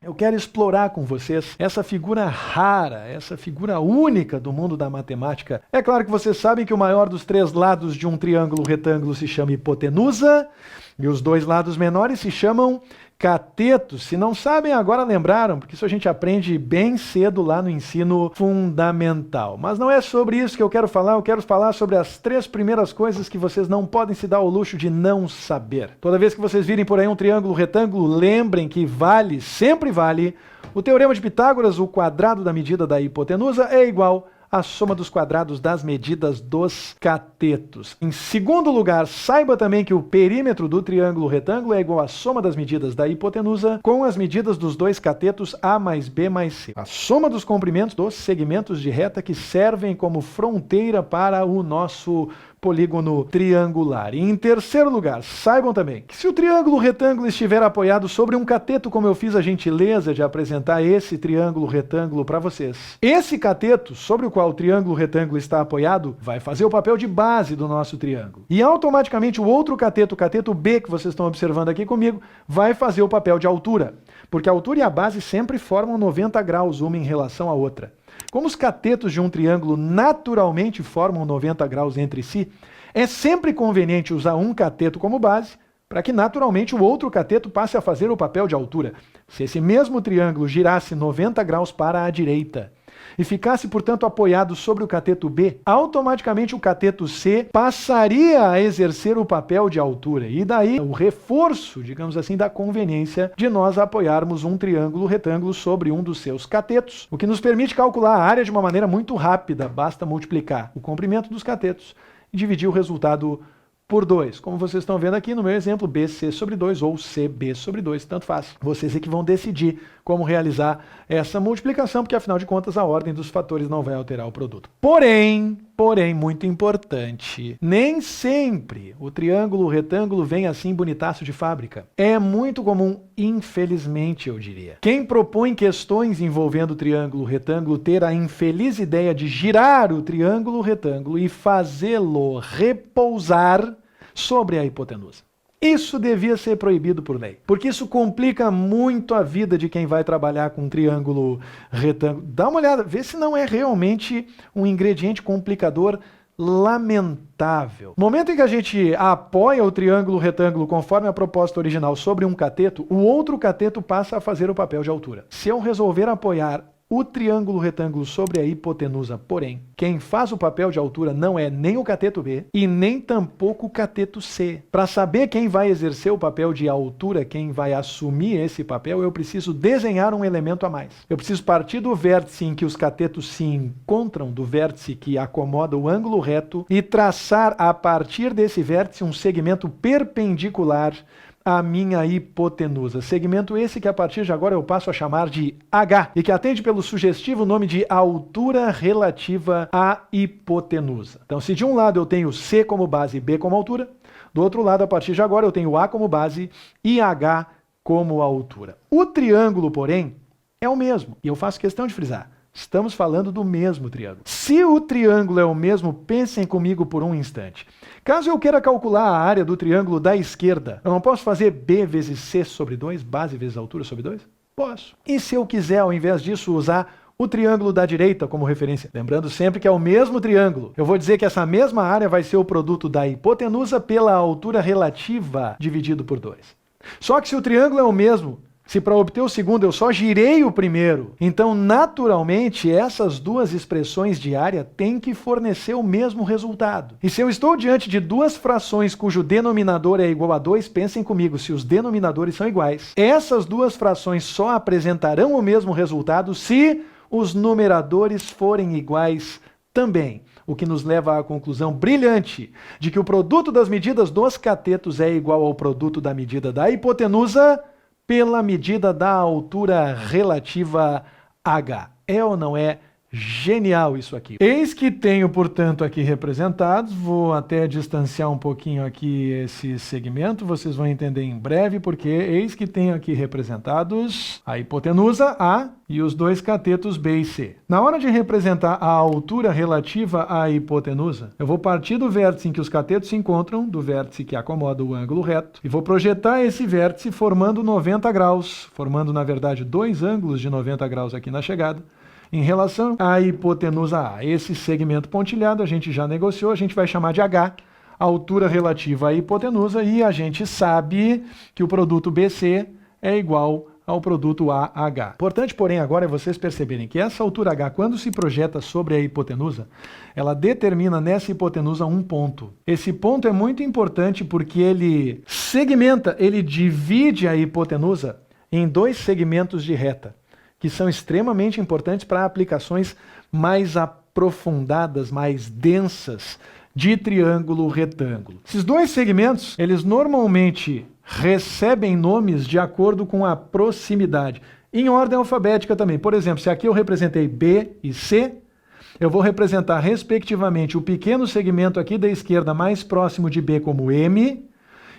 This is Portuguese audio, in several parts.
Eu quero explorar com vocês essa figura rara, essa figura única do mundo da matemática. É claro que vocês sabem que o maior dos três lados de um triângulo retângulo se chama hipotenusa e os dois lados menores se chamam catetos. Se não sabem, agora lembraram, porque isso a gente aprende bem cedo lá no ensino fundamental. Mas não é sobre isso que eu quero falar sobre as três primeiras coisas que vocês não podem se dar ao luxo de não saber. Toda vez que vocês virem por aí um triângulo retângulo, lembrem que vale, sempre vale, o teorema de Pitágoras, o quadrado da medida da hipotenusa é igual a soma dos quadrados das medidas dos catetos. Em segundo lugar, saiba também que o perímetro do triângulo retângulo é igual à soma das medidas da hipotenusa com as medidas dos dois catetos A mais B mais C. A soma dos comprimentos dos segmentos de reta que servem como fronteira para o nosso polígono triangular. E em terceiro lugar, saibam também que se o triângulo retângulo estiver apoiado sobre um cateto, como eu fiz a gentileza de apresentar esse triângulo retângulo para vocês, esse cateto sobre o qual o triângulo retângulo está apoiado vai fazer o papel de base do nosso triângulo. E automaticamente o outro cateto, o cateto B, que vocês estão observando aqui comigo, vai fazer o papel de altura, porque a altura e a base sempre formam 90 graus uma em relação à outra. Como os catetos de um triângulo naturalmente formam 90 graus entre si, é sempre conveniente usar um cateto como base para que naturalmente o outro cateto passe a fazer o papel de altura. Se esse mesmo triângulo girasse 90 graus para a direita e ficasse, portanto, apoiado sobre o cateto B, automaticamente o cateto C passaria a exercer o papel de altura. E daí o reforço, digamos assim, da conveniência de nós apoiarmos um triângulo retângulo sobre um dos seus catetos, o que nos permite calcular a área de uma maneira muito rápida. Basta multiplicar o comprimento dos catetos e dividir o resultado por 2. Como vocês estão vendo aqui no meu exemplo, BC sobre 2 ou CB sobre 2, tanto faz. Vocês é que vão decidir como realizar essa multiplicação, porque afinal de contas a ordem dos fatores não vai alterar o produto. Porém, muito importante, nem sempre o triângulo retângulo vem assim bonitaço de fábrica. É muito comum, infelizmente eu diria. Quem propõe questões envolvendo o triângulo retângulo ter a infeliz ideia de girar o triângulo retângulo e fazê-lo repousar sobre a hipotenusa. Isso devia ser proibido por lei, porque isso complica muito a vida de quem vai trabalhar com um triângulo retângulo. Dá uma olhada, vê se não é realmente um ingrediente complicador lamentável. No momento em que a gente apoia o triângulo retângulo conforme a proposta original sobre um cateto, o outro cateto passa a fazer o papel de altura. Se eu resolver apoiar o triângulo retângulo sobre a hipotenusa, porém, quem faz o papel de altura não é nem o cateto B e nem tampouco o cateto C. Para saber quem vai exercer o papel de altura, quem vai assumir esse papel, eu preciso desenhar um elemento a mais. Eu preciso partir do vértice em que os catetos se encontram, do vértice que acomoda o ângulo reto, e traçar a partir desse vértice um segmento perpendicular a minha hipotenusa. Segmento esse que a partir de agora eu passo a chamar de H e que atende pelo sugestivo nome de altura relativa à hipotenusa. Então, se de um lado eu tenho C como base e B como altura, do outro lado, a partir de agora, eu tenho A como base e H como altura. O triângulo, porém, é o mesmo. E eu faço questão de frisar. Estamos falando do mesmo triângulo. Se o triângulo é o mesmo, pensem comigo por um instante. Caso eu queira calcular a área do triângulo da esquerda, eu não posso fazer B vezes C sobre 2, base vezes altura sobre 2? Posso. E se eu quiser, ao invés disso, usar o triângulo da direita como referência? Lembrando sempre que é o mesmo triângulo. Eu vou dizer que essa mesma área vai ser o produto da hipotenusa pela altura relativa dividido por 2. Só que se o triângulo é o mesmo, se para obter o segundo eu só girei o primeiro, então naturalmente essas duas expressões de área têm que fornecer o mesmo resultado. E se eu estou diante de duas frações cujo denominador é igual a 2, pensem comigo, se os denominadores são iguais, essas duas frações só apresentarão o mesmo resultado se os numeradores forem iguais também. O que nos leva à conclusão brilhante de que o produto das medidas dos catetos é igual ao produto da medida da hipotenusa pela medida da altura relativa H. É ou não é Genial isso aqui. Eis que tenho, portanto, aqui representados, vou até distanciar um pouquinho aqui esse segmento, vocês vão entender em breve, porque eis que tenho aqui representados a hipotenusa A e os dois catetos B e C. Na hora de representar a altura relativa à hipotenusa, eu vou partir do vértice em que os catetos se encontram, do vértice que acomoda o ângulo reto, e vou projetar esse vértice formando 90 graus, formando, na verdade, dois ângulos de 90 graus aqui na chegada, em relação à hipotenusa A. Esse segmento pontilhado a gente já negociou, a gente vai chamar de H, a altura relativa à hipotenusa, e a gente sabe que o produto BC é igual ao produto AH. Importante, porém, agora é vocês perceberem que essa altura H, quando se projeta sobre a hipotenusa, ela determina nessa hipotenusa um ponto. Esse ponto é muito importante porque ele segmenta, ele divide a hipotenusa em dois segmentos de reta, que são extremamente importantes para aplicações mais aprofundadas, mais densas de triângulo retângulo. Esses dois segmentos, eles normalmente recebem nomes de acordo com a proximidade, em ordem alfabética também. Por exemplo, se aqui eu representei B e C, eu vou representar respectivamente o pequeno segmento aqui da esquerda mais próximo de B como M,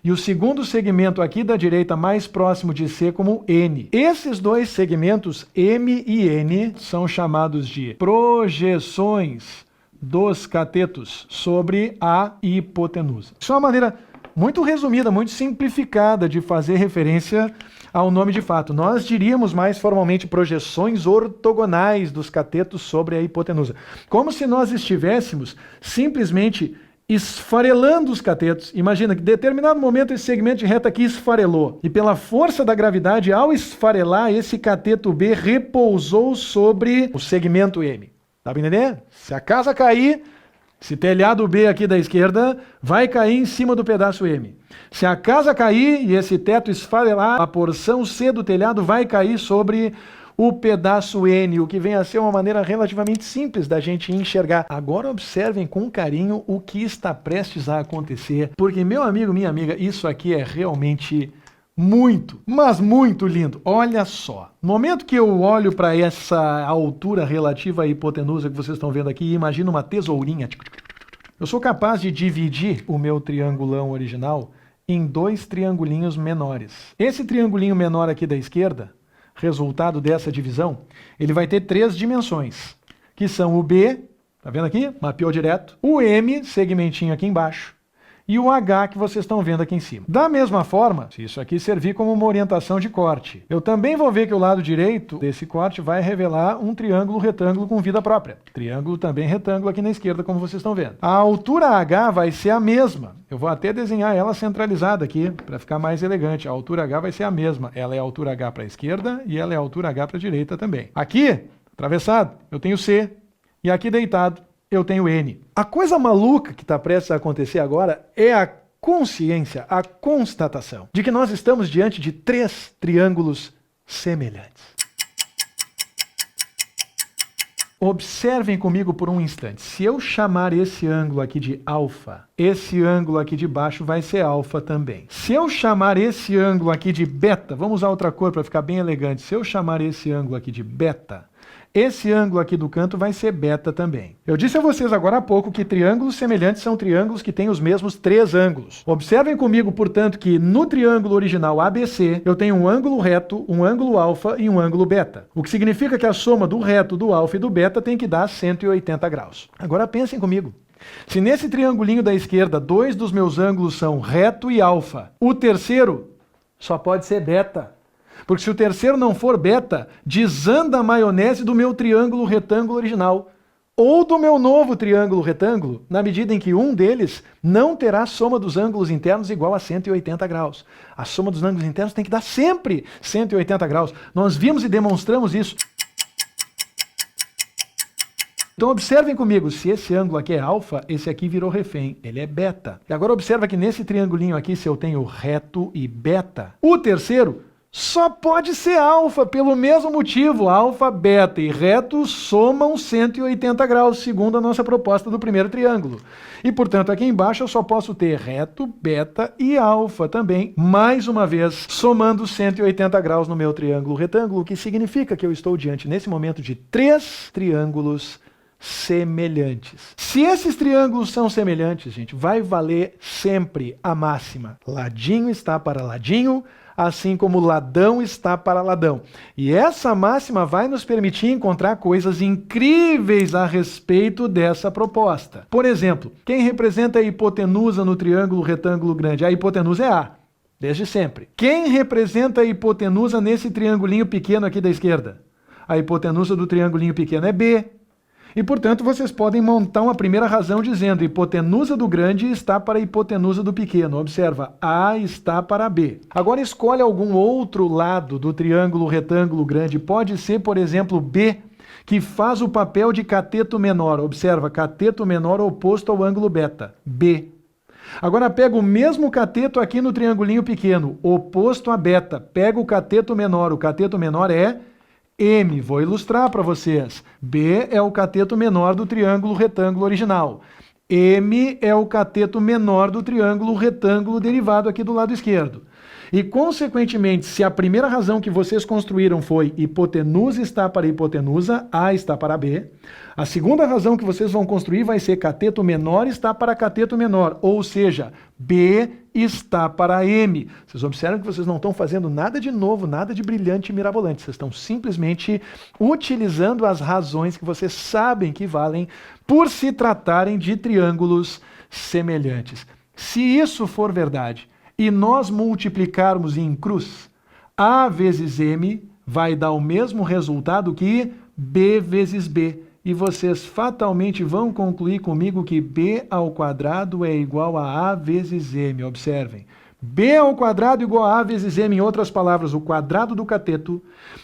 e o segundo segmento aqui da direita mais próximo de C como N. Esses dois segmentos, M e N, são chamados de projeções dos catetos sobre a hipotenusa. Isso é uma maneira muito resumida, muito simplificada de fazer referência ao nome de fato. Nós diríamos mais formalmente projeções ortogonais dos catetos sobre a hipotenusa. Como se nós estivéssemos simplesmente esfarelando os catetos. Imagina que em determinado momento esse segmento de reta aqui esfarelou. E pela força da gravidade, ao esfarelar, esse cateto B repousou sobre o segmento M. Tá me entendendo? Se a casa cair, esse telhado B aqui da esquerda vai cair em cima do pedaço M. Se a casa cair e esse teto esfarelar, a porção C do telhado vai cair sobre o pedaço N, o que vem a ser uma maneira relativamente simples da gente enxergar. Agora observem com carinho o que está prestes a acontecer, porque, meu amigo, minha amiga, isso aqui é realmente muito, mas muito lindo. Olha só, no momento que eu olho para essa altura relativa à hipotenusa que vocês estão vendo aqui e imagino uma tesourinha, eu sou capaz de dividir o meu triangulão original em dois triangulinhos menores. Esse triangulinho menor aqui da esquerda, resultado dessa divisão, ele vai ter três dimensões, que são o B, tá vendo aqui? Mapeou direto. O M, segmentinho aqui embaixo. E o H que vocês estão vendo aqui em cima. Da mesma forma, se isso aqui servir como uma orientação de corte, eu também vou ver que o lado direito desse corte vai revelar um triângulo retângulo com vida própria. Triângulo também retângulo aqui na esquerda, como vocês estão vendo. A altura H vai ser a mesma. Eu vou até desenhar ela centralizada aqui, para ficar mais elegante. A altura H vai ser a mesma. Ela é a altura H para a esquerda e ela é a altura H para a direita também. Aqui, atravessado, eu tenho C. E aqui deitado, eu tenho N. A coisa maluca que está prestes a acontecer agora é a consciência, a constatação de que nós estamos diante de três triângulos semelhantes. Observem comigo por um instante. Se eu chamar esse ângulo aqui de alfa, esse ângulo aqui de baixo vai ser alfa também. Se eu chamar esse ângulo aqui de beta, vamos usar outra cor para ficar bem elegante. Se eu chamar esse ângulo aqui de beta, esse ângulo aqui do canto vai ser beta também. Eu disse a vocês agora há pouco que triângulos semelhantes são triângulos que têm os mesmos três ângulos. Observem comigo, portanto, que no triângulo original ABC, eu tenho um ângulo reto, um ângulo alfa e um ângulo beta. O que significa que a soma do reto, do alfa e do beta tem que dar 180 graus. Agora pensem comigo. Se nesse triangulinho da esquerda, dois dos meus ângulos são reto e alfa, o terceiro só pode ser beta. Porque se o terceiro não for beta, desanda a maionese do meu triângulo retângulo original. Ou do meu novo triângulo retângulo, na medida em que um deles não terá soma dos ângulos internos igual a 180 graus. A soma dos ângulos internos tem que dar sempre 180 graus. Nós vimos e demonstramos isso. Então observem comigo, se esse ângulo aqui é alfa, esse aqui virou refém, ele é beta. E agora observa que nesse triangulinho aqui, se eu tenho reto e beta, o terceiro Só pode ser alfa, pelo mesmo motivo. Alfa, beta e reto somam 180 graus, segundo a nossa proposta do primeiro triângulo. E, portanto, aqui embaixo eu só posso ter reto, beta e alfa também, mais uma vez, somando 180 graus no meu triângulo retângulo, o que significa que eu estou diante, nesse momento, de 3 triângulos semelhantes. Se esses triângulos são semelhantes, gente, vai valer sempre a máxima. Ladinho está para ladinho, assim como ladão está para ladão. E essa máxima vai nos permitir encontrar coisas incríveis a respeito dessa proposta. Por exemplo, quem representa a hipotenusa no triângulo retângulo grande? A hipotenusa é A, desde sempre. Quem representa a hipotenusa nesse triangulinho pequeno aqui da esquerda? A hipotenusa do triangulinho pequeno é B. E, portanto, vocês podem montar uma primeira razão dizendo hipotenusa do grande está para a hipotenusa do pequeno. Observa, A está para B. Agora escolhe algum outro lado do triângulo retângulo grande. Pode ser, por exemplo, B, que faz o papel de cateto menor. Observa, cateto menor oposto ao ângulo beta. B. Agora pega o mesmo cateto aqui no triangulinho pequeno, oposto a beta. Pega o cateto menor é M, vou ilustrar para vocês. B é o cateto menor do triângulo retângulo original. M é o cateto menor do triângulo retângulo derivado aqui do lado esquerdo. E, consequentemente, se a primeira razão que vocês construíram foi hipotenusa está para hipotenusa, A está para B, a segunda razão que vocês vão construir vai ser cateto menor está para cateto menor, ou seja, B está para M. Vocês observam que vocês não estão fazendo nada de novo, nada de brilhante e mirabolante. Vocês estão simplesmente utilizando as razões que vocês sabem que valem por se tratarem de triângulos semelhantes. Se isso for verdade, e nós multiplicarmos em cruz, A vezes M vai dar o mesmo resultado que B vezes B. E vocês fatalmente vão concluir comigo que B ao quadrado é igual a A vezes M. Observem. B ao quadrado igual a A vezes M. Em outras palavras, o quadrado do cateto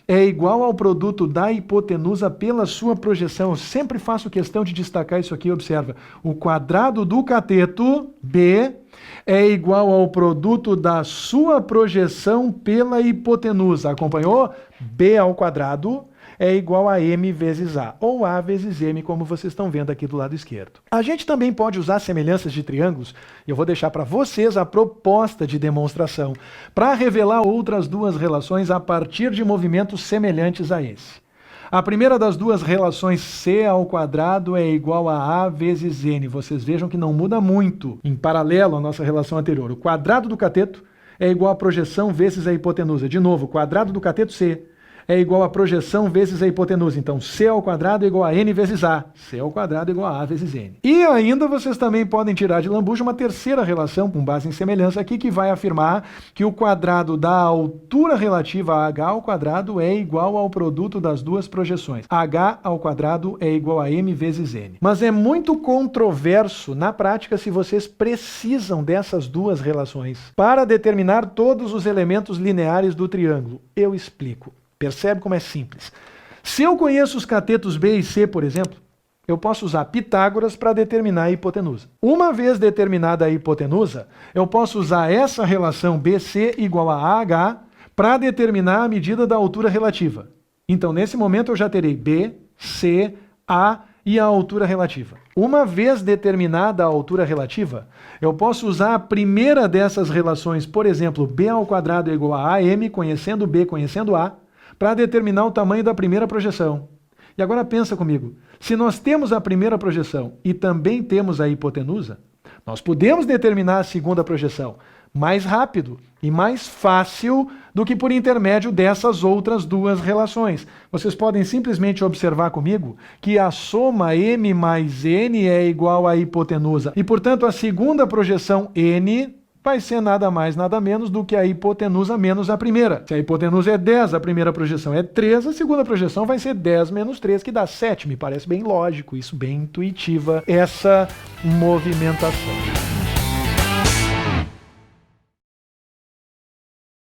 é igual ao produto da hipotenusa pela sua projeção. Eu sempre faço questão de destacar isso aqui. Observa. O quadrado do cateto, B, é igual ao produto da sua projeção pela hipotenusa. Acompanhou? B ao quadrado é igual a M vezes A, ou A vezes M, como vocês estão vendo aqui do lado esquerdo. A gente também pode usar semelhanças de triângulos, e eu vou deixar para vocês a proposta de demonstração, para revelar outras duas relações a partir de movimentos semelhantes a esse. A primeira das duas relações, C ao quadrado é igual a A vezes N. Vocês vejam que não muda muito em paralelo à nossa relação anterior. O quadrado do cateto é igual a projeção vezes a hipotenusa. De novo, o quadrado do cateto C é igual a projeção vezes a hipotenusa. Então, C ao quadrado é igual a N vezes A. C ao quadrado é igual a A vezes N. E ainda vocês também podem tirar de lambuja uma terceira relação, com base em semelhança aqui, que vai afirmar que o quadrado da altura relativa a H ao quadrado é igual ao produto das duas projeções. H ao quadrado é igual a M vezes N. Mas é muito controverso, na prática, se vocês precisam dessas duas relações para determinar todos os elementos lineares do triângulo. Eu explico. Percebe como é simples? Se eu conheço os catetos B e C, por exemplo, eu posso usar Pitágoras para determinar a hipotenusa. Uma vez determinada a hipotenusa, eu posso usar essa relação BC igual a AH para determinar a medida da altura relativa. Então, nesse momento, eu já terei B, C, A e a altura relativa. Uma vez determinada a altura relativa, eu posso usar a primeira dessas relações, por exemplo, B ao quadrado é igual a AM, conhecendo B, conhecendo A, para determinar o tamanho da primeira projeção. E agora pensa comigo, se nós temos a primeira projeção e também temos a hipotenusa, nós podemos determinar a segunda projeção mais rápido e mais fácil do que por intermédio dessas outras duas relações. Vocês podem simplesmente observar comigo que a soma M mais N é igual à hipotenusa. E, portanto, a segunda projeção N vai ser nada mais, nada menos do que a hipotenusa menos a primeira. Se a hipotenusa é 10, a primeira projeção é 3, a segunda projeção vai ser 10 menos 3, que dá 7. Me parece bem lógico, isso bem intuitiva, essa movimentação.